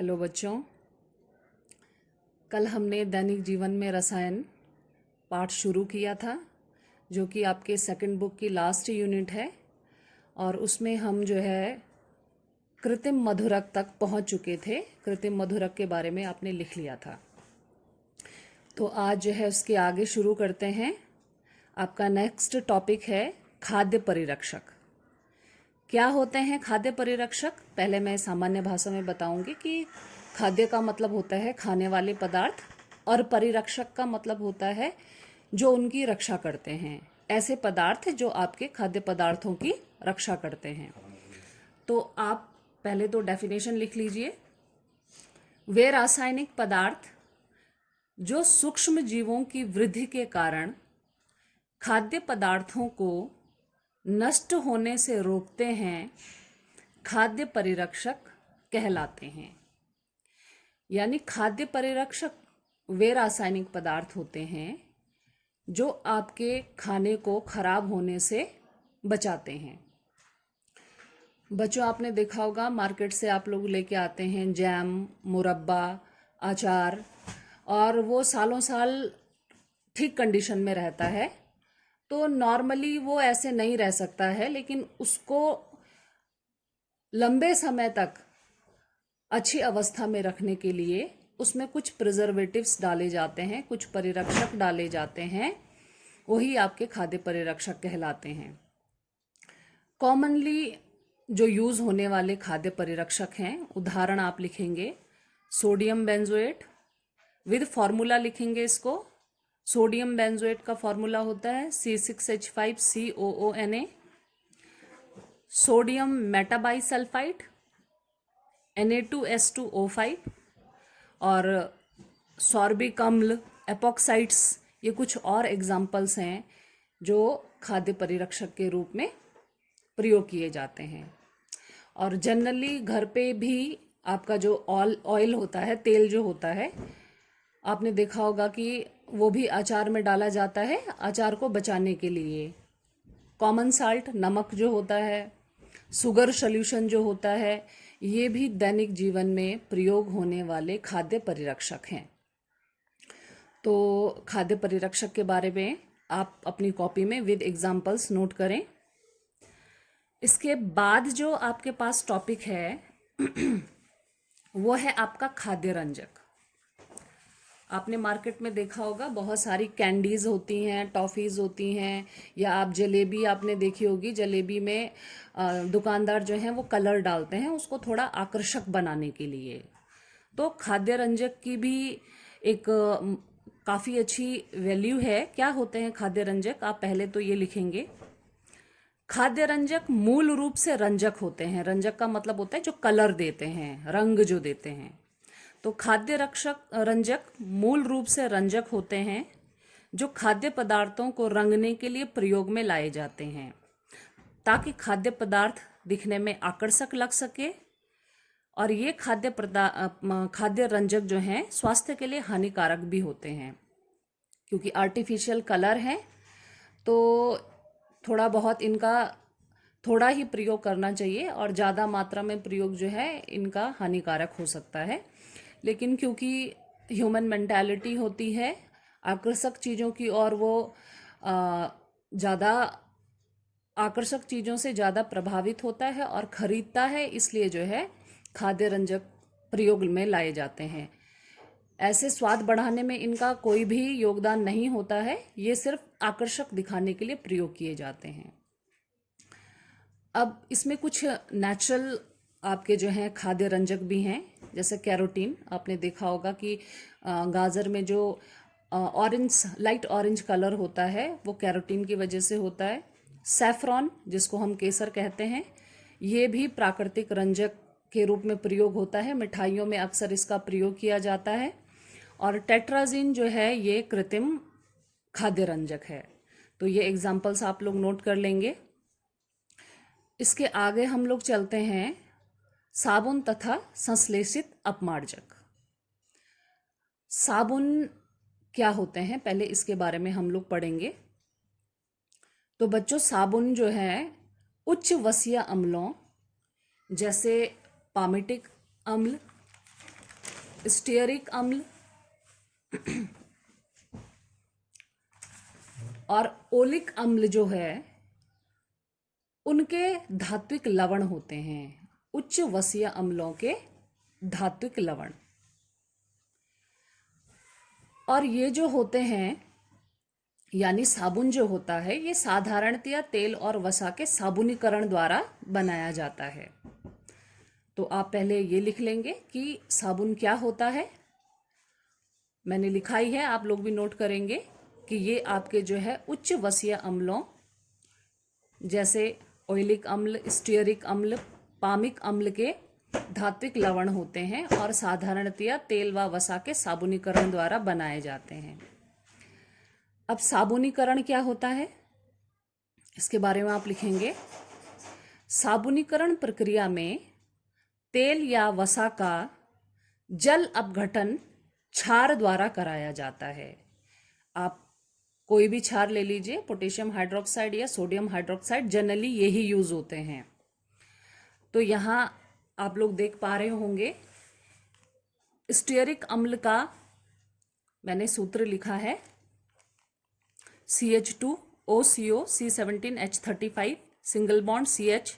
Hello बच्चों। कल हमने दैनिक जीवन में रसायन पाठ शुरू किया था, जो कि आपके सेकंड बुक की लास्ट यूनिट है। और उसमें हम जो है कृत्रिम मधुरक तक पहुंच चुके थे। कृत्रिम मधुरक के बारे में आपने लिख लिया था। तो आज जो है उसके आगे शुरू करते हैं। आपका नेक्स्ट टॉपिक है खाद्य परिरक्षक। क्या होते हैं खाद्य परिरक्षक? पहले मैं सामान्य भाषा में बताऊंगी कि खाद्य का मतलब होता है खाने वाले पदार्थ, और परिरक्षक का मतलब होता है जो उनकी रक्षा करते हैं, ऐसे पदार्थ जो आपके खाद्य पदार्थों की रक्षा करते हैं। तो आप पहले तो डेफिनेशन लिख लीजिए। वे रासायनिक पदार्थ जो सूक्ष्म जीवों की वृद्धि के कारण खाद्य पदार्थों को नष्ट होने से रोकते हैं, खाद्य परिरक्षक कहलाते हैं। यानी खाद्य परिरक्षक वे रासायनिक पदार्थ होते हैं जो आपके खाने को खराब होने से बचाते हैं। बच्चों, आपने देखा होगा मार्केट से आप लोग लेके आते हैं जैम, मुरब्बा, अचार, और वो सालों साल ठीक कंडीशन में रहता है। तो नॉर्मली वो ऐसे नहीं रह सकता है, लेकिन उसको लंबे समय तक अच्छी अवस्था में रखने के लिए उसमें कुछ प्रिजर्वेटिव्स डाले जाते हैं, कुछ परिरक्षक डाले जाते हैं। वही आपके खाद्य परिरक्षक कहलाते हैं। कॉमनली जो यूज़ होने वाले खाद्य परिरक्षक हैं, उदाहरण आप लिखेंगे सोडियम बेंजोएट, विद फार्मूला लिखेंगे इसको। सोडियम बेंजोएट का फार्मूला होता है C6H5COONA। सोडियम मेटाबाइसल्फाइड Na2S2O5, और सॉर्बिक अम्ल, एपॉक्साइड्स, ये कुछ और एग्जाम्पल्स हैं जो खाद्य परिरक्षक के रूप में प्रयोग किए जाते हैं। और जनरली घर पे भी आपका जो ऑयल होता है, तेल जो होता है, आपने देखा होगा कि वो भी अचार में डाला जाता है अचार को बचाने के लिए। कॉमन साल्ट, नमक जो होता है, शुगर सॉल्यूशन जो होता है, ये भी दैनिक जीवन में प्रयोग होने वाले खाद्य परिरक्षक हैं। तो खाद्य परिरक्षक के बारे में आप अपनी कॉपी में विद एग्जाम्पल्स नोट करें। इसके बाद जो आपके पास टॉपिक है वो है आपका खाद्य रंजक। आपने मार्केट में देखा होगा बहुत सारी कैंडीज़ होती हैं, टॉफ़ीज़ होती हैं, या आप जलेबी आपने देखी होगी। जलेबी में दुकानदार जो हैं वो कलर डालते हैं उसको थोड़ा आकर्षक बनाने के लिए। तो खाद्य रंजक की भी एक काफ़ी अच्छी वैल्यू है। क्या होते हैं खाद्य रंजक? आप पहले तो ये लिखेंगे, खाद्य रंजक मूल रूप से रंजक होते हैं। रंजक का मतलब होता है जो कलर देते हैं, रंग जो देते हैं। तो खाद्य रंजक मूल रूप से रंजक होते हैं जो खाद्य पदार्थों को रंगने के लिए प्रयोग में लाए जाते हैं, ताकि खाद्य पदार्थ दिखने में आकर्षक लग सके। और ये खाद्य रंजक जो हैं स्वास्थ्य के लिए हानिकारक भी होते हैं, क्योंकि आर्टिफिशियल कलर हैं। तो थोड़ा बहुत इनका थोड़ा ही प्रयोग करना चाहिए, और ज़्यादा मात्रा में प्रयोग जो है इनका हानिकारक हो सकता है। लेकिन क्योंकि ह्यूमन मेंटालिटी होती है आकर्षक चीज़ों की, और वो ज़्यादा आकर्षक चीज़ों से ज़्यादा प्रभावित होता है और ख़रीदता है, इसलिए जो है खाद्य रंजक प्रयोग में लाए जाते हैं। ऐसे स्वाद बढ़ाने में इनका कोई भी योगदान नहीं होता है, ये सिर्फ आकर्षक दिखाने के लिए प्रयोग किए जाते हैं। अब इसमें कुछ नेचुरल आपके जो हैं खाद्य रंजक भी हैं, जैसे कैरोटीन। आपने देखा होगा कि गाजर में जो ऑरेंज, लाइट ऑरेंज कलर होता है वो कैरोटीन की वजह से होता है। सैफरॉन, जिसको हम केसर कहते हैं, ये भी प्राकृतिक रंजक के रूप में प्रयोग होता है। मिठाइयों में अक्सर इसका प्रयोग किया जाता है। और टेट्राजीन जो है ये कृत्रिम खाद्य रंजक है। तो ये एग्जाम्पल्स आप लोग नोट कर लेंगे। इसके आगे हम लोग चलते हैं साबुन तथा संश्लेषित अपमार्जक। साबुन क्या होते हैं पहले इसके बारे में हम लोग पढ़ेंगे। तो बच्चों, साबुन जो है उच्च वसीय अम्लों जैसे पामिटिक अम्ल, स्टीयरिक अम्ल और ओलिक अम्ल जो है उनके धात्विक लवण होते हैं, उच्च वसीय अम्लों के धात्विक लवण। और ये जो होते हैं यानी साबुन जो होता है ये साधारणतया तेल और वसा के साबुनीकरण द्वारा बनाया जाता है। तो आप पहले ये लिख लेंगे कि साबुन क्या होता है। मैंने लिखा ही है, आप लोग भी नोट करेंगे कि ये आपके जो है उच्च वसीय अम्लों जैसे ऑयलिक अम्ल, स्टीयरिक अम्ल, पामिक अम्ल के धात्विक लवण होते हैं और साधारणतया तेल व वसा के साबुनीकरण द्वारा बनाए जाते हैं। अब साबुनीकरण क्या होता है इसके बारे में आप लिखेंगे। साबुनीकरण प्रक्रिया में तेल या वसा का जल अपघटन क्षार द्वारा कराया जाता है। आप कोई भी क्षार ले लीजिए, पोटेशियम हाइड्रोक्साइड या सोडियम हाइड्रोक्साइड, जनरली यही यूज होते हैं। तो यहाँ आप लोग देख पा रहे होंगे स्टीयरिक अम्ल का मैंने सूत्र लिखा है CH2OCO C17H35 single bond CH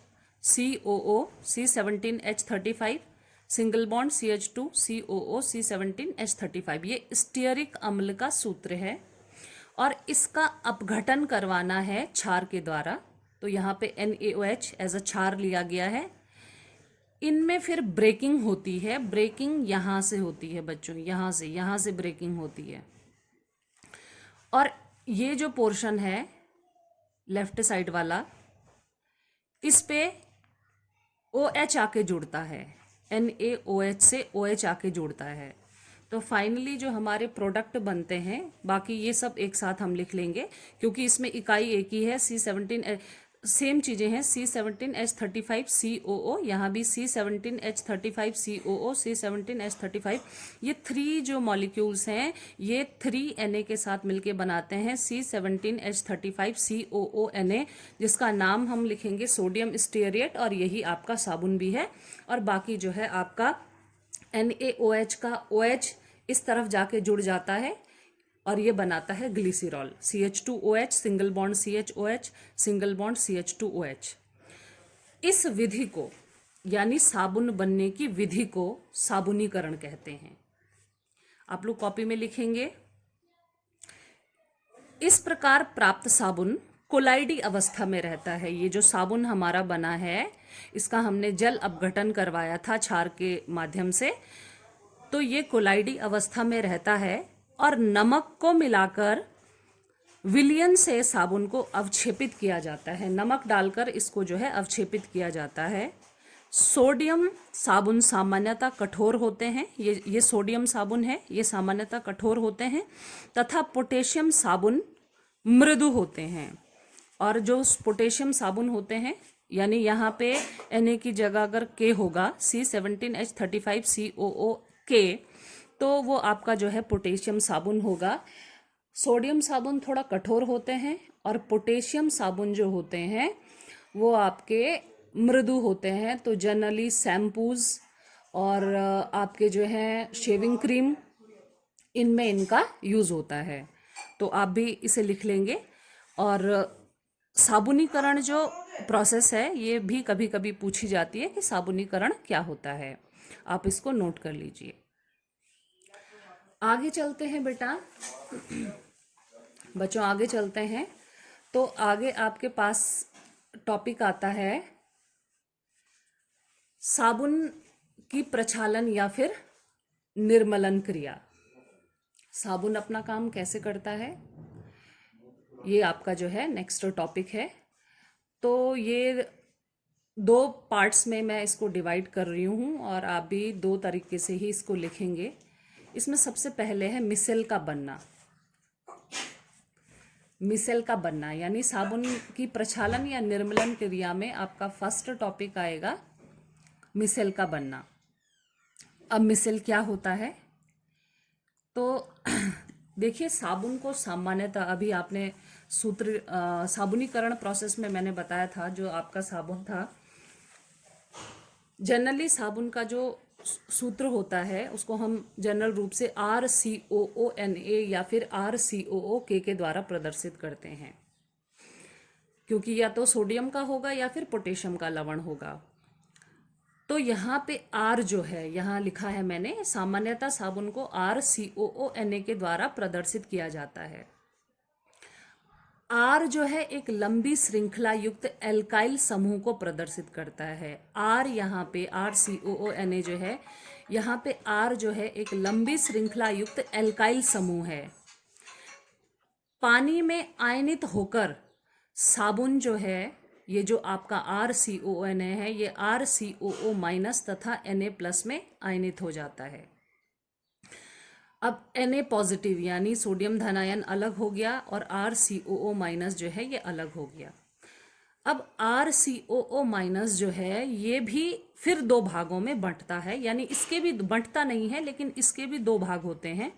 COO C17H35 single bond CH2 COO C17H35। ये स्टीयरिक अम्ल का सूत्र है और इसका अपघटन करवाना है क्षार के द्वारा। तो यहाँ पे NaOH एज अ क्षार लिया गया है। इनमें फिर ब्रेकिंग होती है, ब्रेकिंग यहाँ से होती है बच्चों, यहाँ से ब्रेकिंग होती है। और ये जो पोर्शन है लेफ्ट साइड वाला, इस पे OH आके जुड़ता है, NaOH से OH आके जुड़ता है। तो फाइनली जो हमारे प्रोडक्ट बनते हैं, बाकी ये सब एक साथ हम लिख लेंगे क्योंकि इसमें इकाई एक ही है। C17 सेम चीज़ें हैं, C17H35 COO, यहाँ भी C17H35 COO C17H35। ये 3 जो मॉलिक्यूल्स हैं ये 3 Na के साथ मिलके बनाते हैं C17H35 COONA, जिसका नाम हम लिखेंगे सोडियम स्टीयरेट और यही आपका साबुन भी है। और बाकी जो है आपका NaOH का OH इस तरफ जाके जुड़ जाता है और ये बनाता है glycerol CH2OH single bond CHOH single bond CH2OH। इस विधि को यानी साबुन बनने की विधि को साबुनीकरण कहते हैं। आप लोग कॉपी में लिखेंगे। इस प्रकार प्राप्त साबुन कोलाइडी अवस्था में रहता है। ये जो साबुन हमारा बना है इसका हमने जल अपघटन करवाया था क्षार के माध्यम से, तो ये कोलाइडी अवस्था में रहता है और नमक को मिलाकर विलयन से साबुन को अवक्षेपित किया जाता है। नमक डालकर इसको जो है अवक्षेपित किया जाता है। सोडियम साबुन सामान्यतः कठोर होते हैं, ये सोडियम साबुन है, ये सामान्यतः कठोर होते हैं तथा पोटेशियम साबुन मृदु होते हैं। और जो पोटेशियम साबुन होते हैं यानी यहाँ पे Na की जगह अगर K होगा C17H35 COO K, तो वो आपका जो है पोटेशियम साबुन होगा। सोडियम साबुन थोड़ा कठोर होते हैं और पोटेशियम साबुन जो होते हैं वो आपके मृदु होते हैं। तो जनरली शैम्पूज और आपके जो है शेविंग क्रीम, इनमें इनका यूज़ होता है। तो आप भी इसे लिख लेंगे। और साबुनीकरण जो प्रोसेस है ये भी कभी कभी पूछी जाती है कि साबुनीकरण क्या होता है, आप इसको नोट कर लीजिए। आगे चलते हैं बेटा, बच्चों आगे चलते हैं। तो आगे आपके पास टॉपिक आता है साबुन की प्रक्षालन या फिर निर्मलन क्रिया। साबुन अपना काम कैसे करता है ये आपका जो है नेक्स्ट टॉपिक है। तो ये 2 पार्ट्स में मैं इसको डिवाइड कर रही हूँ और आप भी 2 तरीके से ही इसको लिखेंगे। इसमें सबसे पहले है मिसेल का बनना। मिसेल का बनना यानी साबुन की प्रक्षालन या निर्मलन क्रिया में आपका फर्स्ट टॉपिक आएगा मिसेल का बनना। अब मिसेल क्या होता है, तो देखिए साबुन को सामान्यतः अभी आपने सूत्र साबुनीकरण प्रोसेस में मैंने बताया था जो आपका साबुन था, जनरली साबुन का जो सूत्र होता है उसको हम जनरल रूप से RCOONA या फिर RCOOK के द्वारा प्रदर्शित करते हैं, क्योंकि या तो सोडियम का होगा या फिर पोटेशियम का लवण होगा। तो यहाँ पे R जो है, यहाँ लिखा है मैंने, सामान्यतः साबुन को RCOONA के द्वारा प्रदर्शित किया जाता है। R जो है एक लंबी श्रृंखला युक्त एल्काइल समूह को प्रदर्शित करता है। R यहाँ पे RCOONA जो है, यहाँ पे R जो है एक लंबी श्रृंखला युक्त एल्काइल समूह है। पानी में आयनित होकर साबुन जो है, ये जो आपका RCONA है, ये RCOO माइनस तथा Na+ में आयनित हो जाता है। अब Na पॉजिटिव यानी सोडियम धनायन अलग हो गया और RCOO माइनस जो है ये अलग हो गया। अब RCOO माइनस जो है ये भी फिर दो भागों में बंटता है, यानी इसके भी बंटता नहीं है लेकिन इसके भी दो भाग होते हैं।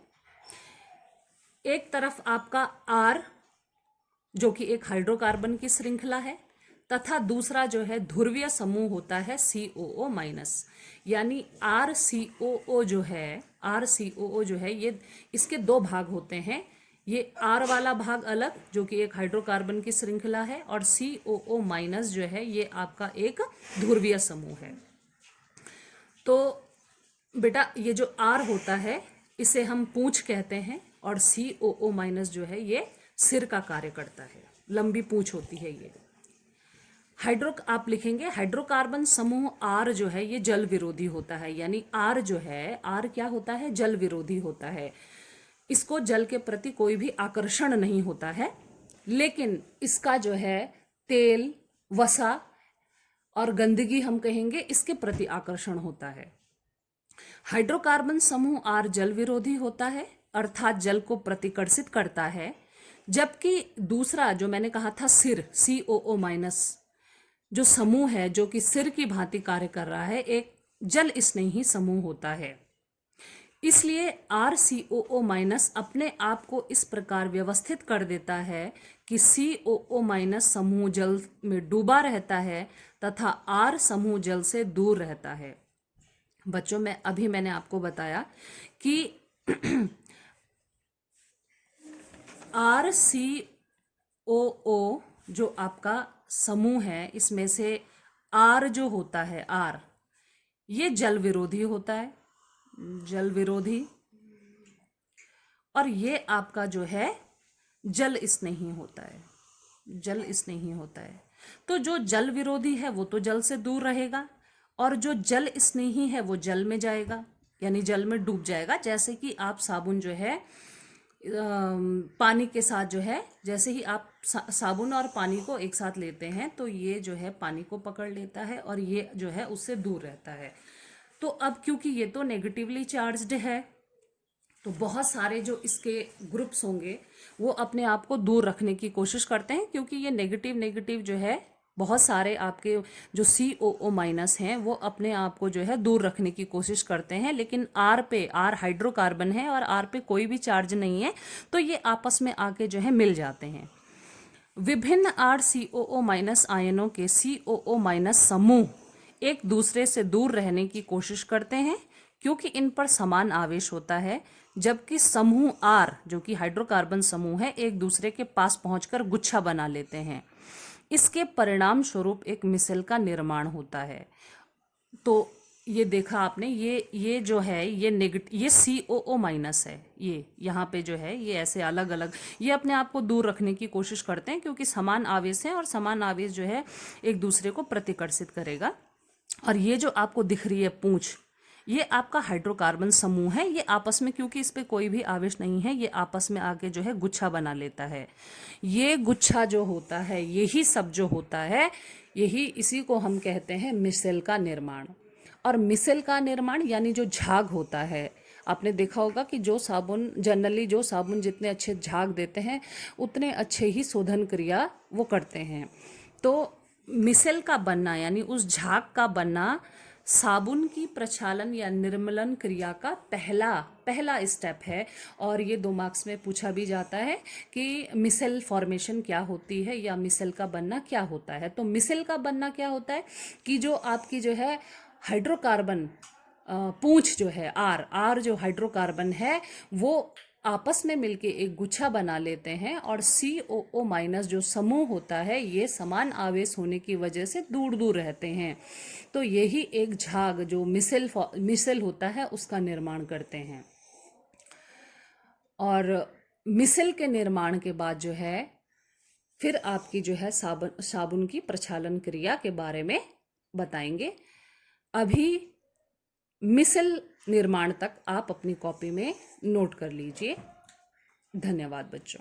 एक तरफ आपका R जो कि एक हाइड्रोकार्बन की श्रृंखला है, तथा दूसरा जो है ध्रुवीय समूह होता है COO माइनस, यानी RCOO जो है ये इसके दो भाग होते हैं। ये R वाला भाग अलग जो कि एक हाइड्रोकार्बन की श्रृंखला है, और COO माइनस जो है ये आपका एक ध्रुवीय समूह है। तो बेटा ये जो R होता है इसे हम पूंछ कहते हैं, और COO माइनस जो है ये सिर का कार्य करता है, लंबी पूंछ होती है ये। आप लिखेंगे हाइड्रोकार्बन समूह R जो है ये जल विरोधी होता है, यानी R जो है, R क्या होता है, जल विरोधी होता है। इसको जल के प्रति कोई भी आकर्षण नहीं होता है, लेकिन इसका जो है तेल, वसा और गंदगी हम कहेंगे इसके प्रति आकर्षण होता है। हाइड्रोकार्बन समूह R जल विरोधी होता है, अर्थात जल को प्रतिकर्षित करता है, जबकि दूसरा जो मैंने कहा था सिर COO माइनस जो समूह है जो कि सिर की भांति कार्य कर रहा है, एक जल स्नेही समूह होता है। इसलिए RCOO माइनस अपने आप को इस प्रकार व्यवस्थित कर देता है कि COO माइनस समूह जल में डूबा रहता है तथा R समूह जल से दूर रहता है। बच्चों में अभी मैंने आपको बताया कि RCOO जो आपका समूह है इसमें से R जो होता है, R ये जल विरोधी होता है, जल विरोधी, और ये आपका जो है जल स्नेही होता है, जल स्नेही होता है। तो जो जल विरोधी है वो तो जल से दूर रहेगा, और जो जल स्नेही है वो जल में जाएगा, यानी जल में डूब जाएगा। जैसे कि आप साबुन जो है पानी के साथ जो है, जैसे ही आप साबुन और पानी को एक साथ लेते हैं तो ये जो है पानी को पकड़ लेता है और ये जो है उससे दूर रहता है। तो अब क्योंकि ये तो नेगेटिवली चार्ज्ड है, तो बहुत सारे जो इसके ग्रुप्स होंगे वो अपने आप को दूर रखने की कोशिश करते हैं, क्योंकि ये नेगेटिव जो है बहुत सारे आपके जो COO माइनस हैं वो अपने आप को जो है दूर रखने की कोशिश करते हैं। लेकिन R हाइड्रोकार्बन है और R पे कोई भी चार्ज नहीं है, तो ये आपस में आके जो है मिल जाते हैं। विभिन्न RCOO माइनस आयनों के COO माइनस समूह एक दूसरे से दूर रहने की कोशिश करते हैं, क्योंकि इन पर समान आवेश होता है, जबकि समूह R जो कि हाइड्रोकार्बन समूह है एक दूसरे के पास पहुंचकर गुच्छा बना लेते हैं। इसके परिणाम स्वरूप एक मिसेल का निर्माण होता है। तो ये देखा आपने, ये जो है ये COO माइनस है, ये यहाँ पे जो है ये ऐसे अलग अलग ये अपने आप को दूर रखने की कोशिश करते हैं, क्योंकि समान आवेश है और समान आवेश जो है एक दूसरे को प्रतिकर्षित करेगा। और ये जो आपको दिख रही है पूंछ, ये आपका हाइड्रोकार्बन समूह है, ये आपस में, क्योंकि इस पे कोई भी आवेश नहीं है, ये आपस में आके जो है गुच्छा बना लेता है। ये गुच्छा जो होता है, यही सब जो होता है, इसी को हम कहते हैं मिसेल का निर्माण। और मिसेल का निर्माण यानी जो झाग होता है, आपने देखा होगा कि जो साबुन जितने अच्छे झाग देते हैं उतने अच्छे ही शोधन क्रिया वो करते हैं। तो मिसेल का बनना यानी उस झाग का बनना साबुन की प्रक्षालन या निर्मलन क्रिया का पहला स्टेप है। और ये 2 मार्क्स में पूछा भी जाता है कि मिसेल फॉर्मेशन क्या होती है या मिसेल का बनना क्या होता है। तो मिसेल का बनना क्या होता है कि जो आपकी जो है हाइड्रोकार्बन पूंछ जो है आर आर जो हाइड्रोकार्बन है वो आपस में मिलके एक गुच्छा बना लेते हैं, और COO माइनस जो समूह होता है ये समान आवेश होने की वजह से दूर दूर रहते हैं। तो यही एक झाग जो मिसेल होता है उसका निर्माण करते हैं। और मिसेल के निर्माण के बाद जो है फिर आपकी जो है साबुन की प्रक्षालन क्रिया के बारे में बताएंगे। अभी मिसेल निर्माण तक आप अपनी कॉपी में नोट कर लीजिए। धन्यवाद बच्चों।